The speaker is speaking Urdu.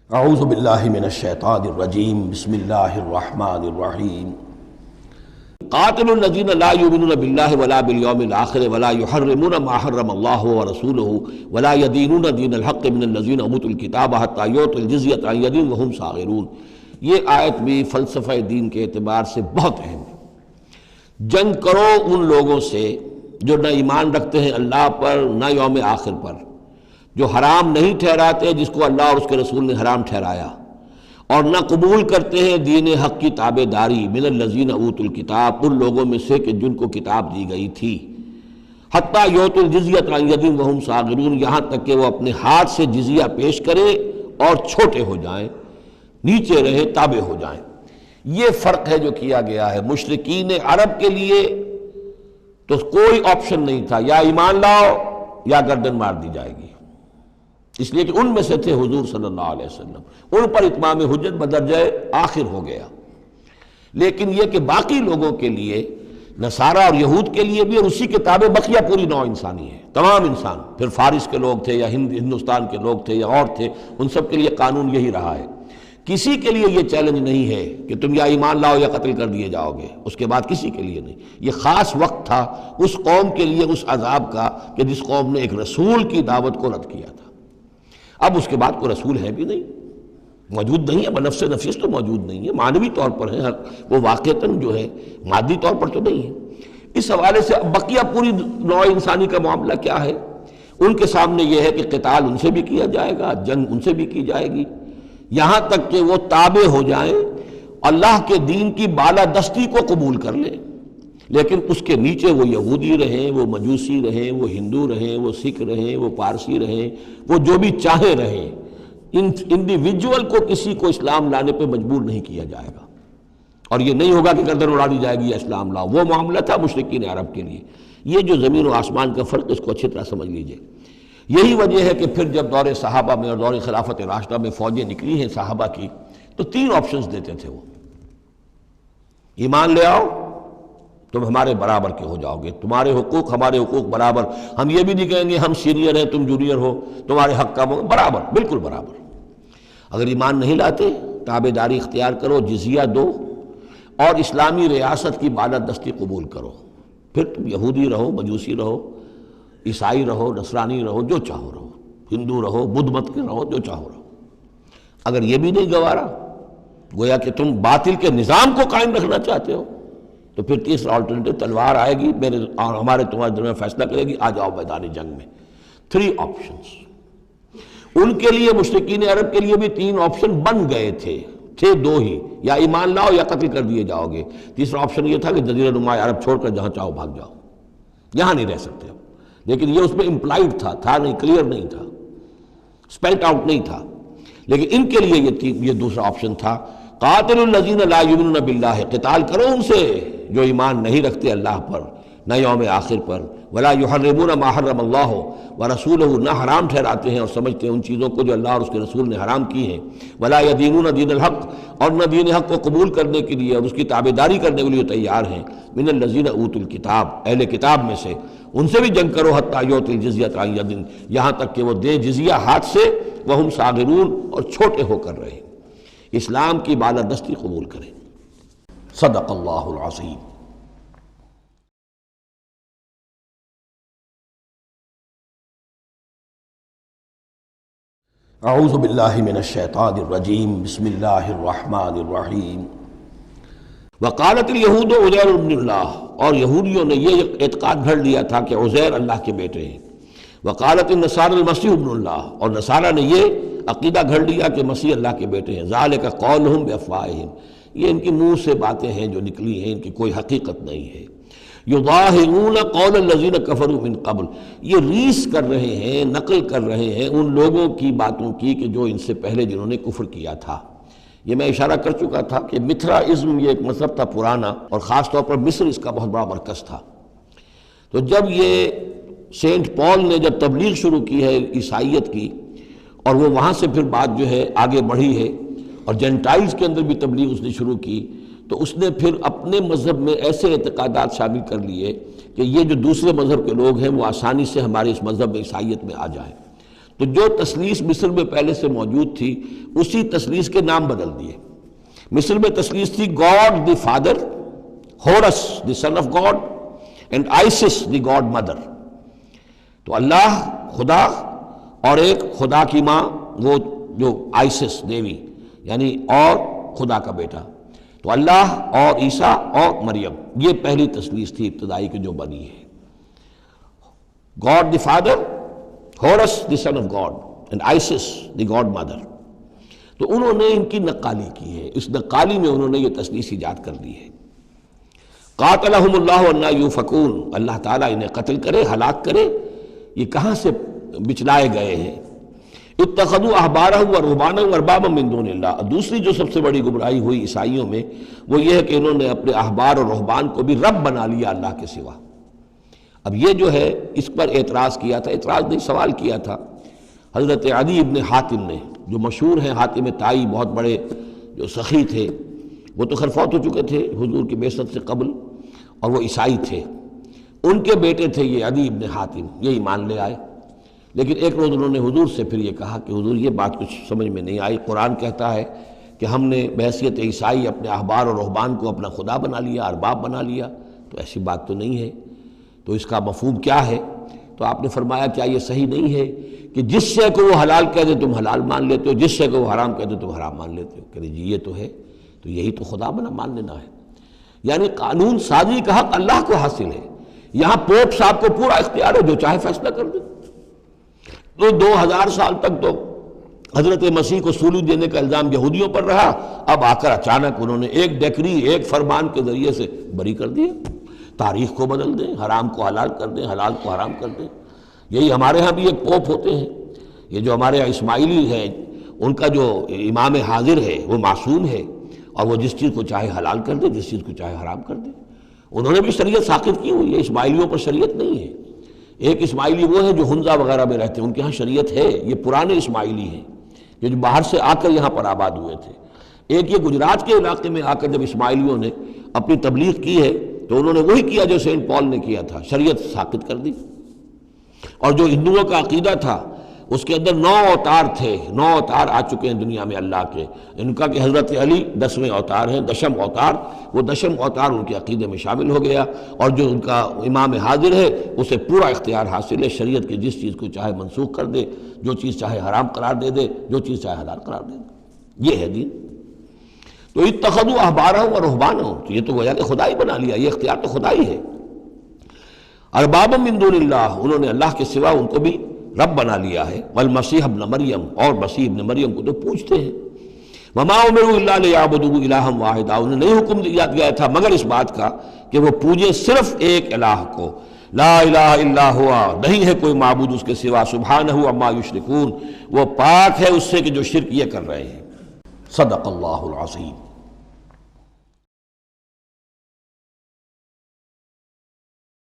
اعوذ باللہ من الشیطان الرجیم بسم اللہ الرحمن الرحیم قاتل الذین لا یؤمنون باللہ ولا بالیوم الآخر ولا یحرمون ما حرم اللہ ورسولہ ولا یدینون دین الحق من الذین اوتوا الکتاب حتی یعطوا الجزیۃ عن ید وہم صاغرون۔ یہ آیت بھی فلسفہ دین کے اعتبار سے بہت اہم ہے۔ جنگ کرو ان لوگوں سے جو نہ ایمان رکھتے ہیں اللہ پر نہ یوم آخر پر، جو حرام نہیں ٹھہراتے جس کو اللہ اور اس کے رسول نے حرام ٹھہرایا، اور نہ قبول کرتے ہیں دین حق کی تابع داری من الذین اوتوا الکتاب، ان لوگوں میں سے کہ جن کو کتاب دی گئی تھی، حتی یعطوا الجزیۃ عن ید وہم صاغرون، یہاں تک کہ وہ اپنے ہاتھ سے جزیہ پیش کریں اور چھوٹے ہو جائیں، نیچے رہیں، تابع ہو جائیں۔ یہ فرق ہے جو کیا گیا ہے۔ مشرکین عرب کے لیے تو کوئی آپشن نہیں تھا، یا ایمان لاؤ یا گردن مار دی جائے گی، اس لیے کہ ان میں سے تھے حضور صلی اللہ علیہ وسلم، ان پر اتمام حجت بدرجہ آخر ہو گیا۔ لیکن یہ کہ باقی لوگوں کے لیے، نصارہ اور یہود کے لیے بھی، اور اسی کے تابع بقیہ پوری نوع انسانی ہے، تمام انسان، پھر فارس کے لوگ تھے یا ہندوستان کے لوگ تھے یا اور تھے، ان سب کے لیے قانون یہی رہا ہے۔ کسی کے لیے یہ چیلنج نہیں ہے کہ تم یا ایمان لاؤ یا قتل کر دیے جاؤ گے، اس کے بعد کسی کے لیے نہیں۔ یہ خاص وقت تھا اس قوم کے لیے اس عذاب کا کہ جس قوم نے ایک رسول کی دعوت کو رد کیا تھا۔ اب اس کے بعد کوئی رسول ہے بھی نہیں، موجود نہیں ہے، بنفس نفیس تو موجود نہیں ہے، معنوی طور پر ہے، وہ واقعتاً جو ہے مادی طور پر تو نہیں ہے۔ اس حوالے سے اب بقیہ پوری نوع انسانی کا معاملہ کیا ہے؟ ان کے سامنے یہ ہے کہ قتال ان سے بھی کیا جائے گا، جنگ ان سے بھی کی جائے گی، یہاں تک کہ وہ تابع ہو جائیں، اللہ کے دین کی بالادستی کو قبول کر لیں، لیکن اس کے نیچے وہ یہودی رہیں، وہ مجوسی رہیں، وہ ہندو رہیں، وہ سکھ رہیں، وہ پارسی رہیں، وہ جو بھی چاہے رہیں، انڈیویجول کو کسی کو اسلام لانے پہ مجبور نہیں کیا جائے گا، اور یہ نہیں ہوگا کہ گردن اڑا دی جائے گی یا اسلام لاؤ۔ وہ معاملہ تھا مشرکین عرب کے لیے۔ یہ جو زمین و آسمان کا فرق، اس کو اچھی طرح سمجھ لیجئے۔ یہی وجہ ہے کہ پھر جب دور صحابہ میں اور دور خلافت راشدہ میں فوجیں نکلی ہیں صحابہ کی، تو 3 آپشنز دیتے تھے وہ۔ ایمان لے آؤ، تم ہمارے برابر کے ہو جاؤ گے، تمہارے حقوق ہمارے حقوق برابر، ہم یہ بھی نہیں کہیں گے ہم سینئر ہیں تم جونیئر ہو، تمہارے حق کم ہو، برابر، بالکل برابر۔ اگر ایمان نہیں لاتے، تابع داری اختیار کرو، جزیہ دو، اور اسلامی ریاست کی بالادستی قبول کرو، پھر تم یہودی رہو، مجوسی رہو، عیسائی رہو، نصرانی رہو، جو چاہو رہو، ہندو رہو، بدھ مت کے رہو، جو چاہو رہو۔ اگر یہ بھی نہیں گوارا، گویا کہ تم باطل کے نظام کو قائم رکھنا چاہتے ہو، تو پھر تیسرا آلٹرنیٹو، تلوار آئے گی میرے اور ہمارے تمہارے درمیان فیصلہ کرے گی، آ جاؤ میدان جنگ میں۔ 3 آپشنز ان کے لیے، مشرکین عرب کے لیے بھی 3 آپشن بن گئے تھے 2 ہی، یا ایمان لاؤ یا قتل کر دیے جاؤ گے۔ تیسرا آپشن یہ تھا کہ جزیرہ نما عرب چھوڑ کر جہاں چاہو بھاگ جاؤ، یہاں نہیں رہ سکتے اب۔ لیکن یہ اس میں امپلائڈ تھا نہیں، کلیئر نہیں تھا، اسپیلٹ آؤٹ نہیں تھا، لیکن ان کے لیے یہ دوسرا آپشن تھا۔ قاتل الذین لا یؤمنون باللہ، قتال کرو ان سے جو ایمان نہیں رکھتے اللہ پر نہ یوم آخر پر، ولا یحرمون ما حرم اللہ ورسولہ، نہ حرام ٹھہراتے ہیں اور سمجھتے ہیں ان چیزوں کو جو اللہ اور اس کے رسول نے حرام کی ہیں، ولا یدینون دین الحق، اور نہ دین حق کو قبول کرنے کے لیے اور اس کی تابع داری کرنے کے لیے تیار ہیں، من الذین اوتوا الکتاب، اہل کتاب میں سے، ان سے بھی جنگ کرو، حتی یعطوا الجزیۃ عن ید، یہاں تک کہ وہ دے جزیہ ہاتھ سے، وہم صاغرون، اور چھوٹے ہو کر رہے، اسلام کی بالادستی قبول کریں۔ صدق اللہ العظیم۔ اعوذ باللہ من الشیطان الرجیم بسم اللہ الرحمن الرحیم۔ وقالت الیہود عزیر ابن اللہ، اور یہودیوں نے یہ اعتقاد گھڑ لیا تھا کہ عزیر اللہ کے بیٹے ہیں۔ وقالت النصارى المسیح ابن اللہ، اور نصارہ نے یہ عقیدہ گھڑ لیا کہ مسیح اللہ کے بیٹے ہیں۔ ذالک قولہم بافواہہم، یہ ان کی منہ سے باتیں ہیں جو نکلی ہیں، ان کی کوئی حقیقت نہیں ہے۔ یضاہرون قول الذین کفروا من قبل، یہ ریس کر رہے ہیں، نقل کر رہے ہیں ان لوگوں کی باتوں کی کہ جو ان سے پہلے جنہوں نے کفر کیا تھا۔ یہ میں اشارہ کر چکا تھا کہ متھرائزم یہ ایک مذہب تھا پرانا، اور خاص طور پر مصر اس کا بہت بڑا مرکز تھا۔ تو جب یہ سینٹ پال نے جب تبلیغ شروع کی ہے عیسائیت کی، اور وہ وہاں سے پھر بات جو ہے آگے بڑھی ہے، اور جینٹائلز کے اندر بھی تبلیغ اس نے شروع کی، تو اس نے پھر اپنے مذہب میں ایسے اعتقادات شامل کر لیے کہ یہ جو دوسرے مذہب کے لوگ ہیں وہ آسانی سے ہمارے اس مذہب میں عیسائیت میں آ جائیں۔ تو جو تثلیث مصر میں پہلے سے موجود تھی اسی تثلیث کے نام بدل دیے۔ مصر میں تثلیث تھی God the father, Horus the son of God, and Isis the God mother. تو اللہ خدا اور ایک خدا کی ماں وہ جو آئسس دیوی یعنی اور خدا کا بیٹا، تو اللہ اور عیسیٰ اور مریم، یہ پہلی تثلیث تھی ابتدائی کی جو بنی ہے۔ God the father, Horus the son of God and Isis the God mother. تو انہوں نے ان کی نقالی کی ہے، اس نقالی میں انہوں نے یہ تثلیث ایجاد کر دی ہے۔ قاتلہم اللہ انا یوفکون، اللہ تعالیٰ انہیں قتل کرے، ہلاک کرے، یہ کہاں سے بچلائے گئے ہیں۔ اتخذوا احبارهم ورهبانهم اربابا من دون اللہ۔ دوسری جو سب سے بڑی گمراہی ہوئی عیسائیوں میں وہ یہ ہے کہ انہوں نے اپنے احبار اور رہبان کو بھی رب بنا لیا اللہ کے سوا۔ اب یہ جو ہے اس پر اعتراض کیا تھا، اعتراض نہیں سوال کیا تھا حضرت عدی ابن حاتم نے، جو مشہور ہیں حاتم طائی، بہت بڑے جو سخی تھے، وہ تو خیر فوت ہو چکے تھے حضور کی بعثت سے قبل، اور وہ عیسائی تھے، ان کے بیٹے تھے یہ عدی ابن حاتم، یہ ایمان لے آئے۔ لیکن ایک روز انہوں نے حضور سے پھر یہ کہا کہ حضور یہ بات کچھ سمجھ میں نہیں آئی، قرآن کہتا ہے کہ ہم نے بحیثیت عیسائی اپنے احبار اور رہبان کو اپنا خدا بنا لیا، ارباب بنا لیا، تو ایسی بات تو نہیں ہے، تو اس کا مفہوم کیا ہے؟ تو آپ نے فرمایا کیا یہ صحیح نہیں ہے کہ جس شے کو وہ حلال کہہ دے تم حلال مان لیتے ہو، جس شے کو وہ حرام کہہ دے تم حرام مان لیتے ہو؟ کہ جی یہ تو ہے، تو یہی تو خدا بنا مان لینا ہے۔ یعنی قانون سازی کا حق اللہ کو حاصل ہے، یہاں پوپ صاحب کو پورا اختیار ہے، جو چاہے فیصلہ کر دے۔ تو 2000 سال تک تو حضرت مسیح کو سولی دینے کا الزام یہودیوں پر رہا، اب آ کر اچانک انہوں نے ایک ڈیکری، ایک فرمان کے ذریعے سے بری کر دیا، تاریخ کو بدل دیں، حرام کو حلال کر دیں، حلال کو حرام کر دیں۔ یہی ہمارے ہاں بھی ایک پوپ ہوتے ہیں، یہ جو ہمارے یہاں اسماعیلی ہیں، ان کا جو امام حاضر ہے وہ معصوم ہے، اور وہ جس چیز کو چاہے حلال کر دے، جس چیز کو چاہے حرام کر دے۔ انہوں نے بھی شریعت ساقط کی ہوئی ہے، اسماعیلیوں پر شریعت نہیں ہے۔ ایک اسماعیلی وہ ہے جو ہنزا وغیرہ میں رہتے ہیں، ان کے ہاں شریعت ہے، یہ پرانے اسماعیلی ہیں یہ جو باہر سے آ کر یہاں پر آباد ہوئے تھے۔ ایک یہ گجرات کے علاقے میں آ کر جب اسماعیلیوں نے اپنی تبلیغ کی ہے تو انہوں نے وہی کیا جو سینٹ پال نے کیا تھا، شریعت ساقط کر دی۔ اور جو ہندوؤں کا عقیدہ تھا اس کے اندر 9 اوتار تھے، 9 اوتار آ چکے ہیں دنیا میں اللہ کے، ان کا کہ حضرت علی 10ویں اوتار ہیں، 10م اوتار، وہ 10م اوتار ان کے عقیدے میں شامل ہو گیا، اور جو ان کا امام حاضر ہے اسے پورا اختیار حاصل ہے، شریعت کی جس چیز کو چاہے منسوخ کر دے، جو چیز چاہے حرام قرار دے دے، جو چیز چاہے حلال قرار دے دے، یہ ہے دین۔ تو اتخذوا احبارهم ورهبانهم، تو یہ تو گویا کہ خدا ہی بنا لیا، یہ اختیار تو خدا ہی ہے۔ اربابا من دون اللہ، انہوں نے اللہ کے سوا ان کو بھی رب بنا لیا ہے۔ والمسیح ابن مریم، اور مسیح ابن مریم کو تو پوچھتے ہیں۔ وما امروا الا لیعبدوا الہا واحدا، انہیں نہیں حکم دیا گیا تھا مگر اس بات کا کہ وہ پوجیں صرف ایک الہ کو، لا الہ الا ہوا، نہیں ہے کوئی معبود اس کے سوا، سبحانہ عما یشرکون، وہ پاک ہے اس سے کہ جو شرک یہ کر رہے ہیں۔ صدق اللہ العظیم۔